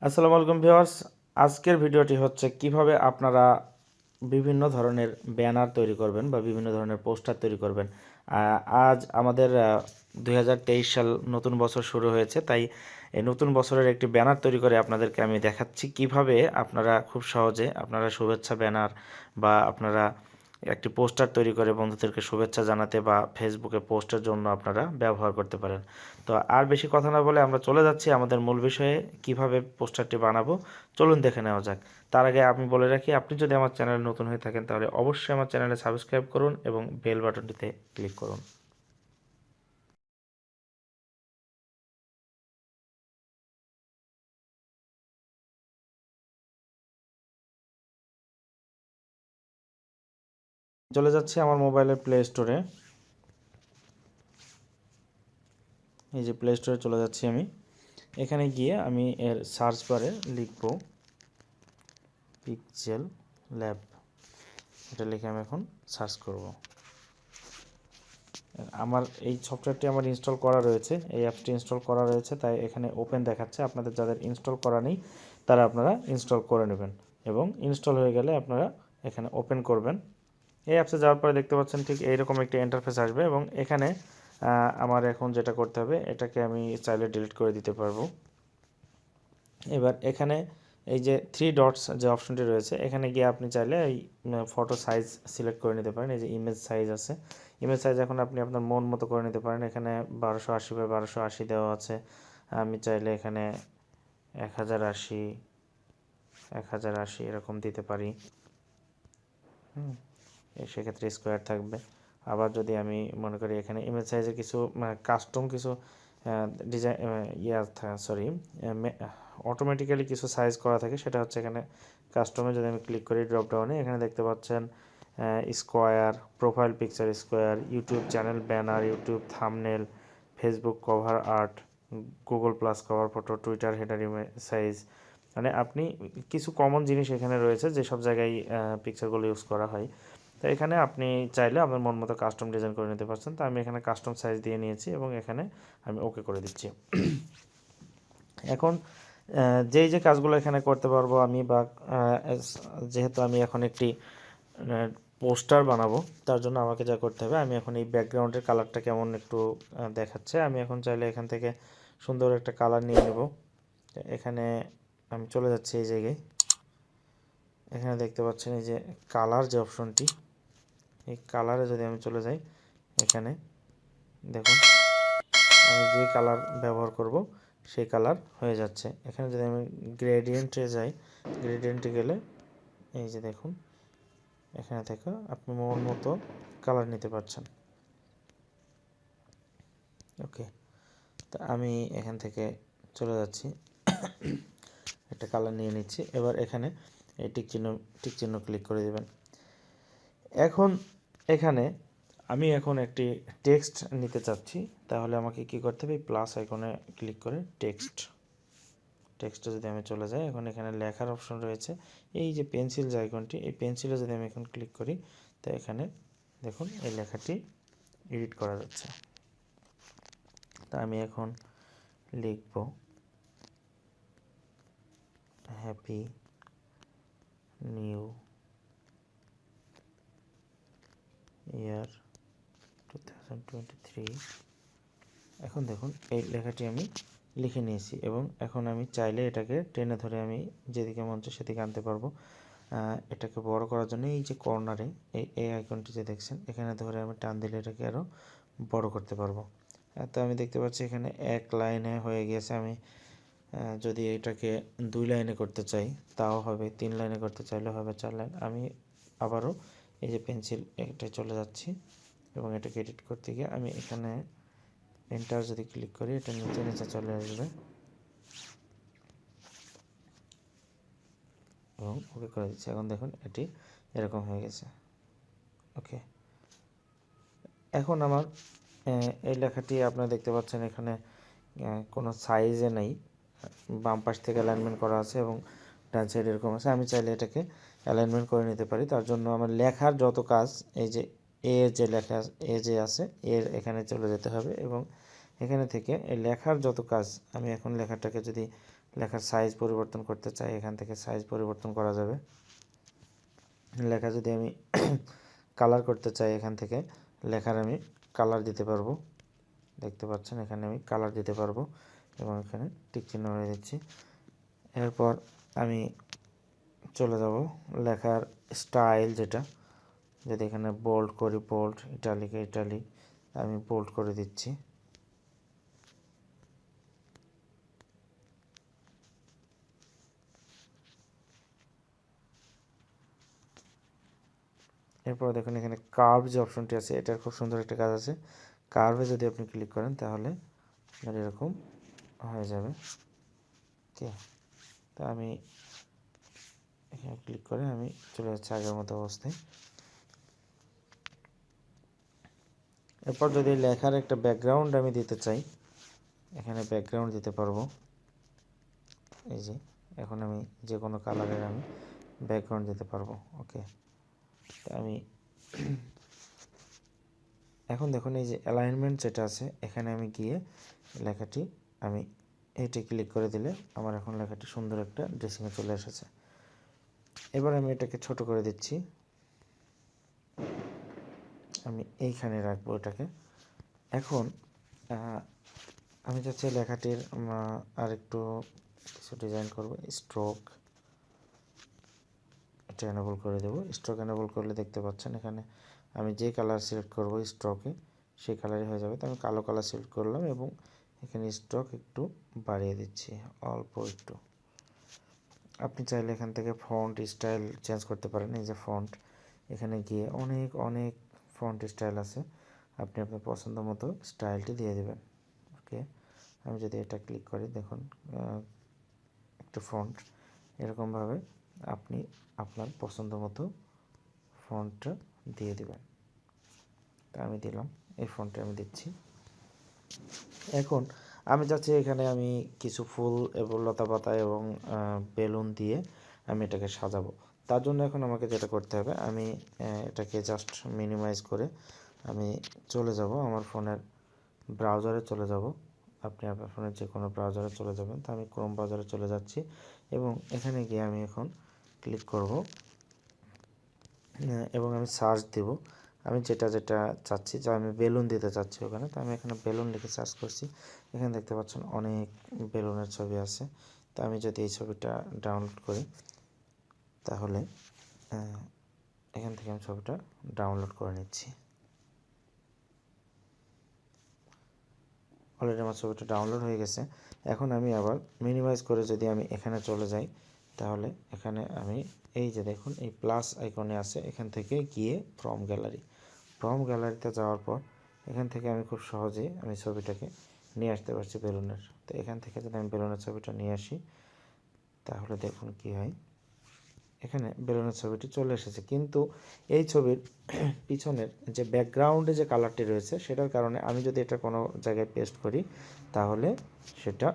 আসসালামু আলাইকুম ভিউয়ার্স, আজকের ভিডিওটি হচ্ছে কিভাবে আপনারা বিভিন্ন ধরনের ব্যানার তৈরি করবেন বা বিভিন্ন ধরনের পোস্টার তৈরি করবেন। আজ আমাদের 2023 সাল নতুন বছর শুরু হয়েছে, তাই এই নতুন বছরের একটি ব্যানার তৈরি করে আপনাদেরকে আমি দেখাচ্ছি কিভাবে আপনারা খুব সহজে আপনারা শুভেচ্ছা ব্যানার বা আপনারা একটি পোস্টার তৈরি করে বন্ধুদেরকে শুভেচ্ছা জানাতে বা ফেসবুকে পোস্টের জন্য আপনারা ব্যবহার করতে পারেন। তো আর বেশি কথা না বলে আমরা চলে যাচ্ছি আমাদের মূল বিষয়ে, কিভাবে পোস্টারটি বানাবো চলুন দেখে নেওয়া যাক। তার আগে আমি বলে রাখি, আপনি যদি আমার চ্যানেলে নতুন হয়ে থাকেন তাহলে অবশ্যই আমার চ্যানেলে সাবস্ক্রাইব করুন এবং বেল বাটনটিতে ক্লিক করুন। চলে যাচ্ছি আমার মোবাইলের প্লে স্টোরে। এই যে প্লে স্টোরে চলে যাচ্ছি আমি। এখানে গিয়ে আমি এর সার্চ বারে লিখব পিক্সেল ল্যাব। এটা লিখে আমি এখন সার্চ করব। আমার এই সফটওয়্যারটি আমার ইনস্টল করা রয়েছে, এই অ্যাপটি ইনস্টল করা রয়েছে, তাই এখানে ওপেন দেখাচ্ছে। আপনাদের যাদের ইনস্টল করা নেই তারা আপনারা ইনস্টল করে নেবেন এবং ইনস্টল হয়ে গেলে আপনারা এখানে ওপেন করবেন। এই অ্যাপসে যাওয়ার পরে দেখতে পাচ্ছেন ঠিক এইরকম একটি ইন্টারফেস আসবে এবং এখানে আমার এখন যেটা করতে হবে, এটাকে আমি চাইলে ডিলিট করে দিতে পারবো। এবার এখানে এই যে থ্রি ডটস যে অপশনটি রয়েছে, এখানে গিয়ে আপনি চাইলে এই ফটো সাইজ সিলেক্ট করে নিতে পারেন। এই যে ইমেজ সাইজ আছে, ইমেজ সাইজ এখন আপনি আপনার মন মতো করে নিতে পারেন। এখানে 1280 বাই 1280 দেওয়া আছে। আমি চাইলে এখানে 1080 1080 এরকম দিতে পারি। সেক্ষেত্রে স্কোয়ার থাকবে। আবার যদি আমি মনে করি এখানে ইমেজ সাইজের কিছু কাস্টম কিছু ডিজাইন অটোমেটিক্যালি কিছু সাইজ করা থাকে, সেটা হচ্ছে এখানে কাস্টমে যদি আমি ক্লিক করি ড্রপ ডাউনে, এখানে দেখতে পাচ্ছেন square, profile picture square, YouTube channel banner, YouTube thumbnail, Facebook cover art, Google plus cover photo, Twitter header image size. মানে আপনি কিছু কমন জিনিস এখানে রয়েছে যেসব জায়গায় পিকচারগুলো ইউজ করা হয়। তো এখানে আপনি চাইলে আপনার মন মতো কাস্টম ডিজাইন করে নিতে পারছেন। তো আমি এখানে কাস্টম সাইজ দিয়ে নিয়েছি এবং এখানে আমি ওকে করে দিচ্ছি। এখন যেই যে কাজগুলো এখানে করতে পারবো আমি, বা যেহেতু আমি এখন একটি পোস্টার বানাবো, তার জন্য আমাকে যা করতে হবে, আমি এখন এই ব্যাকগ্রাউন্ডের কালারটা কেমন একটু দেখাচ্ছে, আমি এখন চাইলে এখান থেকে সুন্দর একটা কালার নিয়ে নেব। এখানে আমি চলে যাচ্ছি এই জায়গায়। এখানে দেখতে পাচ্ছেন এই যে কালার যে অপশনটি, এই কালারে যদি আমি চলে যাই, এখানে দেখুন আমি যে কালার ব্যবহার করব সেই কালার হয়ে যাচ্ছে। এখানে যদি আমি গ্রেডিয়েন্টে যাই, গ্রেডিয়েন্টে গেলে এই যে দেখুন এখানে থেকে আপনি মন মতো কালার নিতে পারছেন। ওকে, তো আমি এখান থেকে চলে যাচ্ছি, একটা কালার নিয়ে নিচ্ছি। এবার এখানে এই টিক চিহ্ন ক্লিক করে দেবেন। এখন এখানে আমি এখন একটি টেক্সট নিতে চাচ্ছি, তাহলে আমাকে কি করতে হবে, প্লাস আইকনে ক্লিক করে টেক্সটে যদি আমি চলে যাই, এখন এখানে লেখার অপশন রয়েছে। এই যে পেন্সিল যে আইকনটি, এই পেন্সিলে যদি আমি এখন ক্লিক করি, তো এখানে দেখুন এই লেখাটি এডিট করা যাচ্ছে। তা আমি এখন লিখব হ্যাপি নিউ ইয়ার 2023। এখন দেখুন এই লেখাটি আমি লিখে নিয়েছি এবং এখন আমি চাইলে এটাকে টেনে ধরে আমি যেদিকে মন চায় সেদিকে আনতে পারবো। এটাকে বড় করার জন্য এই যে কর্নারে এই আইকনটি যে দেখছেন, এখানে ধরে আমি টান দিলে এটাকে আরও বড় করতে পারবো। তো আমি দেখতে পাচ্ছি এখানে এক লাইনে হয়ে গিয়েছে। আমি যদি এটাকে 2 লাইনে করতে চাই তাও হবে, 3 লাইনে করতে চাইলে হবে 4 লাইন। আমি আবারও এই যে পেন্সিল এটা চলে যাচ্ছি এবং এটাকে এডিট করতে গিয়ে আমি এখানে এন্টার যদি ক্লিক করি, এটা নিচে নিচে চলে আসবে এবং ওকে করে দিচ্ছি। এখন দেখুন এটি এরকম হয়ে গেছে। ওকে, এখন আমার এই লেখাটি আপনারা দেখতে পাচ্ছেন এখানে কোনো সাইজে নেই, বাম পাশ থেকে অ্যালাইনমেন্ট করা আছে এবং ডান সাইড এরকম আছে। আমি চাইলে এটাকে অ্যালাইনমেন্ট করে নিতে পারি। তার জন্য আমার লেখার যত কাজ, এই যে যে লেখা যে আছে এর এখানে চলে যেতে হবে এবং এখানে থেকে এই লেখার যত কাজ, আমি এখন লেখাটাকে যদি লেখার সাইজ পরিবর্তন করতে চাই, এখান থেকে সাইজ পরিবর্তন করা যাবে। লেখা যদি আমি কালার করতে চাই, এখান থেকে লেখার আমি কালার দিতে পারবো। দেখতে পাচ্ছেন এখানে আমি কালার দিতে পারবো এবং এখানে টিক চিহ্ন মেরে দিচ্ছি। এরপর আমি চলে যাব লেখার স্টাইল, যেটা যদি এখানে বোল্ড করি বোল্ড, ইটালিকে ইটালিক, আমি বোল্ড করে দিচ্ছি। এরপর দেখুন এখানে কার্ভ যে অপশনটি আছে, এটার খুব সুন্দর একটা কাজ আছে। কার্ভে যদি আপনি ক্লিক করেন তাহলে এরকম হয়ে যাবে। ওকে, তা আমি এখানে ক্লিক করে আমি চলে যাচ্ছি আগের মতো অবস্থায়। এরপর যদি লেখার একটা ব্যাকগ্রাউন্ড আমি দিতে চাই, এখানে ব্যাকগ্রাউন্ড দিতে পারবো। এই যে এখন আমি যে কোনো কালারের আমি ব্যাকগ্রাউন্ড দিতে পারবো। ওকে, আমি এখন দেখুন এই যে অ্যালাইনমেন্ট যেটা আছে, এখানে আমি গিয়ে লেখাটি আমি এইটি ক্লিক করে দিলে আমার এখন লেখাটি সুন্দর একটা ড্রেসিংয়ে চলে এসেছে। এবার আমি এটাকে ছোট করে দিচ্ছি, আমি এইখানে রাখবো এটাকে। এখন আমি চাচ্ছি লেখাটির আর একটু কিছু ডিজাইন করব। স্ট্রোক এটা এনেবল করে দেবো। স্ট্রোক এনেবল করলে দেখতে পাচ্ছেন এখানে আমি যে কালার সিলেক্ট করব স্ট্রোকে সেই কালারই হয়ে যাবে। তো আমি কালো কালার সিলেক্ট করলাম এবং এখানে স্ট্রোক একটু বাড়িয়ে দিচ্ছি, অল্প একটু। আপনি চাইলে এখান থেকে ফন্ট স্টাইল চেঞ্জ করতে পারেন। এই যে ফন্ট, এখানে গিয়ে অনেক অনেক ফন্ট স্টাইল আছে, আপনি আপনার পছন্দ মতো স্টাইলটি দিয়ে দেবেন। ওকে, আমি যদি এটা ক্লিক করি দেখুন একটা ফন্ট, এরকমভাবে আপনি আপনার পছন্দ মতো ফন্টটা দিয়ে দেবেন। তা আমি দিলাম, এই ফন্টে আমি দিচ্ছি। এখন আমি চাচ্ছি এখানে আমি কিছু ফুল এবং লতা পাতা এবং বেলুন দিয়ে আমি এটাকে সাজাবো। তার জন্য এখন আমাকে যেটা করতে হবে, আমি এটাকে জাস্ট মিনিমাইজ করে আমি চলে যাব আমার ফোনের ব্রাউজারে চলে যাব। আপনি আপনার ফোনের যে কোনো ব্রাউজারে চলে যাবেন। তো আমি ক্রোম ব্রাউজারে চলে যাচ্ছি এবং এখানে গিয়ে আমি এখন ক্লিক করব এবং আমি সার্চ দেব আমি যেটা যেটা চাচ্ছি, যে আমি বেলুন দিতে চাচ্ছি ওখানে। তো আমি এখানে বেলুন লিখে সার্চ করছি, এখানে দেখতে পাচ্ছেন অনেক বেলুনের ছবি আছে। তো আমি যদি এই ছবিটা ডাউনলোড করি তাহলে এখান থেকে আমি ছবিটা ডাউনলোড করে নিচ্ছি। অলরেডি আমার ছবিটা ডাউনলোড হয়ে গেছে। এখন আমি আবার মিনিমাইজ করে যদি আমি এখানে চলে যাই তাহলে এখানে আমি এই যে দেখুন এই প্লাস আইকনে আছে, এখান থেকে গিয়ে ফ্রম গ্যালারিতে যাওয়ার পর এখান থেকে আমি খুব সহজেই আমি ছবিটাকে নিয়ে আসতে পারছি বেলুনের। তো এখান থেকে যদি আমি বেলুনের ছবিটা নিয়ে আসি তাহলে দেখুন কি হয়, এখানে বেলুনের ছবিটি চলে এসেছে। কিন্তু এই ছবির পিছনের যে ব্যাকগ্রাউন্ডে যে কালারটি রয়েছে সেটার কারণে আমি যদি এটা কোনো জায়গায় পেস্ট করি তাহলে সেটা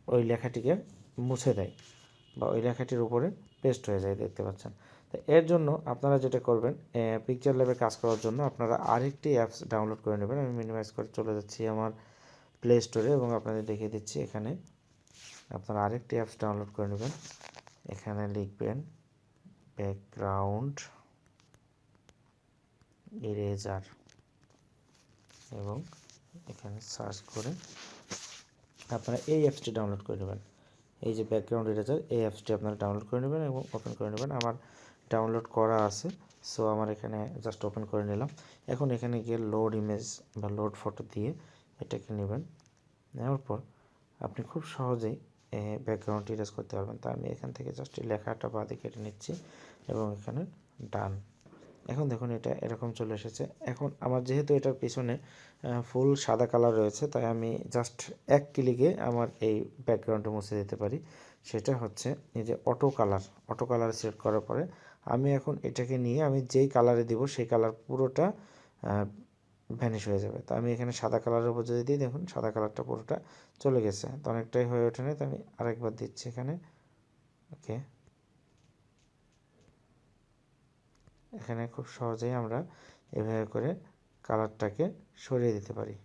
ওই লেখাটিকে মুছে দেয় বা ওই লেখাটির উপরে পেস্ট হয়ে যায়, দেখতে পাচ্ছেন। তো এর জন্য আপনারা যেটা করবেন, পিকচার ল্যাবে কাজ করার জন্য আপনারা আরেকটি অ্যাপস ডাউনলোড করে নেবেন। আমি মিনিমাইজ করে চলে যাচ্ছি আমার প্লে স্টোরে এবং আপনাদের দেখিয়ে দিচ্ছি। এখানে আপনারা আরেকটি অ্যাপস ডাউনলোড করে নেবেন। এখানে লিখবেন ব্যাকগ্রাউন্ড ইরেজার এবং এখানে সার্চ করে আপনারা এই অ্যাপসটি ডাউনলোড করে নেবেন। এই যে ব্যাকগ্রাউন্ড ইরেজার, এই অ্যাপসটি আপনারা ডাউনলোড করে নেবেন এবং ওপেন করে নেবেন। আমার ডাউনলোড করা আছে, সো আমার এখানে জাস্ট ওপেন করে নিলাম। এখন এখানে গিয়ে লোড ইমেজ বা লোড ফটো দিয়ে এটাকে নেবেন। নেওয়ার পর আপনি খুব সহজেই ব্যাকগ্রাউন্ড ইরেজ করতে পারবেন। তা আমি এখান থেকে জাস্ট লেখাটা বাদে কেটে নিচ্ছি এবং এখানে ডান। এখন দেখুন এটা এরকম চলে এসেছে। এখন আমার যেহেতু এটার পিছনে ফুল সাদা কালার রয়েছে, তাই আমি জাস্ট এক ক্লিকে আমার এই ব্যাকগ্রাউন্ডটা মুছে দিতে পারি। সেটা হচ্ছে এই যে অটো কালার সিলেক্ট করার পরে আমি এখন এটাকে নিয়ে আমি যেই কালারে দিব সেই কালার পুরোটা ভ্যানিশ হয়ে যাবে। তো আমি এখানে সাদা কালারের উপর যদি দিই দেখুন সাদা কালারটা পুরোটা চলে গেছে। তো অনেকটাই হয়ে ওঠে না, তো আমি আরেকবার দিচ্ছি এখানে। ওকে, এখানে খুব সহজেই আমরা এভাবে করে কালারটাকে সরিয়ে দিতে পারি।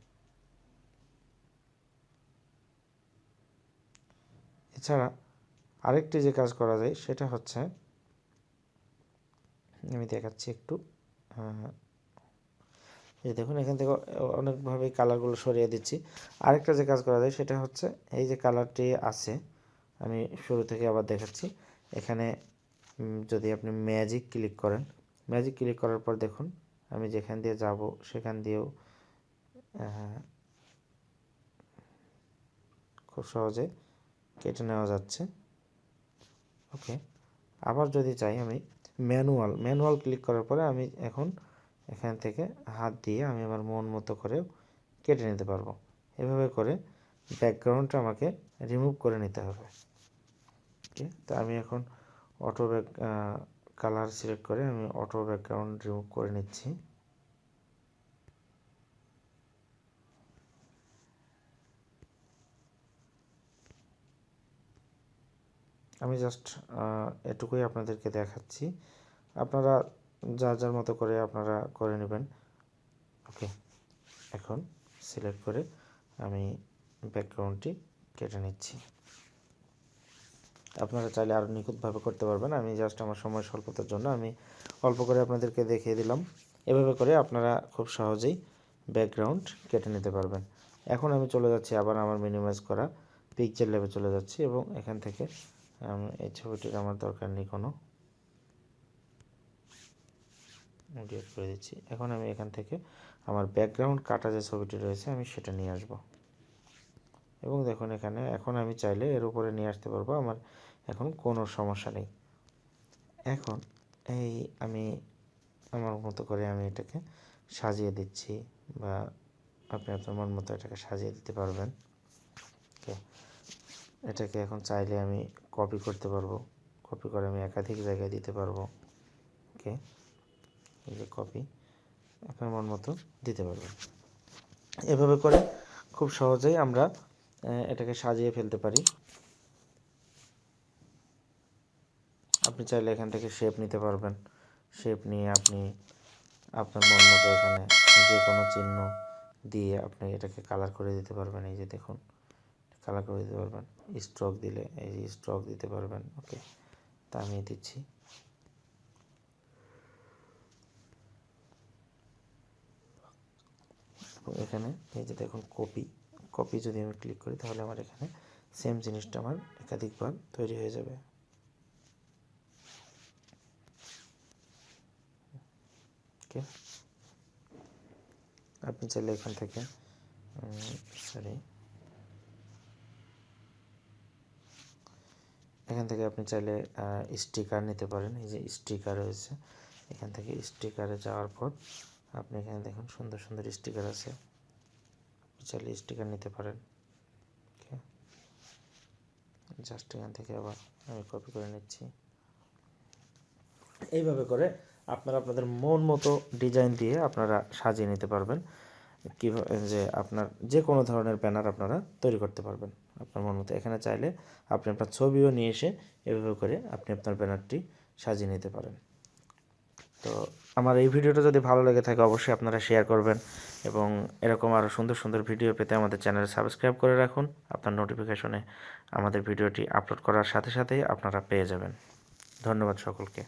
এছাড়া আরেকটি যে কাজ করা যায় সেটা হচ্ছে, আমি দেখাচ্ছি একটু, এই দেখুন এখান থেকে অনেকভাবে কালারগুলো সরিয়ে দিচ্ছি। আরেকটা যে কাজ করা যায় সেটা হচ্ছে, এই যে কালারটি আছে, আমি শুরু থেকে আবার দেখাচ্ছি। এখানে যদি আপনি ম্যাজিক ক্লিক করেন, ম্যাজিক ক্লিক করার পর দেখুন আমি যেখান দিয়ে যাব সেখান দিয়েও খুব সহজে কেটে নেওয়া যাচ্ছে। ওকে, আবার যদি চাই আমি ম্যানুয়াল ক্লিক করার পরে আমি এখন এখান থেকে হাত দিয়ে আমি আমার মন মতো করে কেটে নিতে পারবো। এভাবে করে ব্যাকগ্রাউন্ডটা আমাকে রিমুভ করে নিতে হবে। ওকে, তো আমি এখন অটো কালার সিলেক্ট করে আমি অটো ব্যাকগ্রাউন্ড রিমুভ করে নিচ্ছি। আমি জাস্ট এটুকুই আপনাদেরকে দেখাচ্ছি, আপনারা যার যার মতো করে আপনারা করে নেবেন। ওকে, এখন সিলেক্ট করে আমি ব্যাকগ্রাউন্ডটি কেটে নিচ্ছি। আপনারা চাইলে আরও নিখুঁতভাবে করতে পারবেন, আমি জাস্ট আমার সময় স্বল্পতার জন্য আমি অল্প করে আপনাদেরকে দেখিয়ে দিলাম। এভাবে করে আপনারা খুব সহজেই ব্যাকগ্রাউন্ড কেটে নিতে পারবেন। এখন আমি চলে যাচ্ছি আবার আমার মিনিমাইজ করা পিকচার ল্যাবে চলে যাচ্ছি, এবং এখান থেকে এই ছবিটির আমার দরকার নেই কোনো, ডিলিট করে দিচ্ছি। এখন আমি এখান থেকে আমার ব্যাকগ্রাউন্ড কাটা যে ছবিটি রয়েছে আমি সেটা নিয়ে আসব, এবং দেখুন এখানে এখন আমি চাইলে এর উপরে নিয়ে আসতে পারবো, আমার এখন কোনো সমস্যা নেই। এখন এই আমি আমার মতো করে আমি এটাকে সাজিয়ে দিচ্ছি, বা আপনি আপনার মন মতো এটাকে সাজিয়ে দিতে পারবেন। ওকে, এটাকে এখন চাইলে আমি কপি করতে পারবো, কপি করে আমি একাধিক জায়গায় দিতে পারবো। ওকে, এই যে কপি, আপনার মন মতো দিতে পারবেন। এভাবে করে খুব সহজেই আমরা এটাকে সাজিয়ে ফেলতে পারি। আপনি চাইলে এখান থেকে শেপ নিতে পারবেন, শেপ নিয়ে আপনি আপনার মন মতো এখানে যে কোনো চিহ্ন দিয়ে আপনি এটাকে কালার করে দিতে পারবেন। এই যে দেখুন কালার করে দিতে পারবেন, স্ট্রোক দিলে এই যে স্ট্রোক দিতে পারবেন। ওকে, তা আমি দিচ্ছি। এখানে এই যে দেখুন কপি যদি আমি ক্লিক করি তাহলে আমার এখানে সেম জিনিসটা আমার একাধিকবার তৈরি হয়ে যাবে। ওকে, আপনি চাইলে এখান থেকে আপনি চাইলে স্টিকার নিতে পারেন। এই যে স্টিকার রয়েছে, এখান থেকে স্টিকারে যাওয়ার পর আপনি এখানে দেখুন সুন্দর সুন্দর স্টিকার আছে, চাইলে স্টিকার নিতে পারেন। ওকে, জাস্ট এখান থেকে আবার আমি কপি করে নিচ্ছি। এইভাবে করে আপনারা আপনাদের মন মতো ডিজাইন দিয়ে আপনারা সাজিয়ে নিতে পারবেন। কীভাবে যে আপনার যে কোনো ধরনের ব্যানার আপনারা তৈরি করতে পারবেন আপনার মন মতো। এখানে চাইলে আপনি আপনার ছবিও নিয়ে এসে এভাবে করে আপনি আপনার ব্যানারটি সাজিয়ে নিতে পারেন। তো আমার এই ভিডিওটা যদি ভালো লেগে থাকে অবশ্যই আপনারা শেয়ার করবেন, এবং এরকম আরও সুন্দর সুন্দর ভিডিও পেতে আমাদের চ্যানেল সাবস্ক্রাইব করে রাখুন। আপনার নোটিফিকেশনে আমাদের ভিডিওটি আপলোড করার সাথে সাথেই আপনারা পেয়ে যাবেন। ধন্যবাদ সকলকে।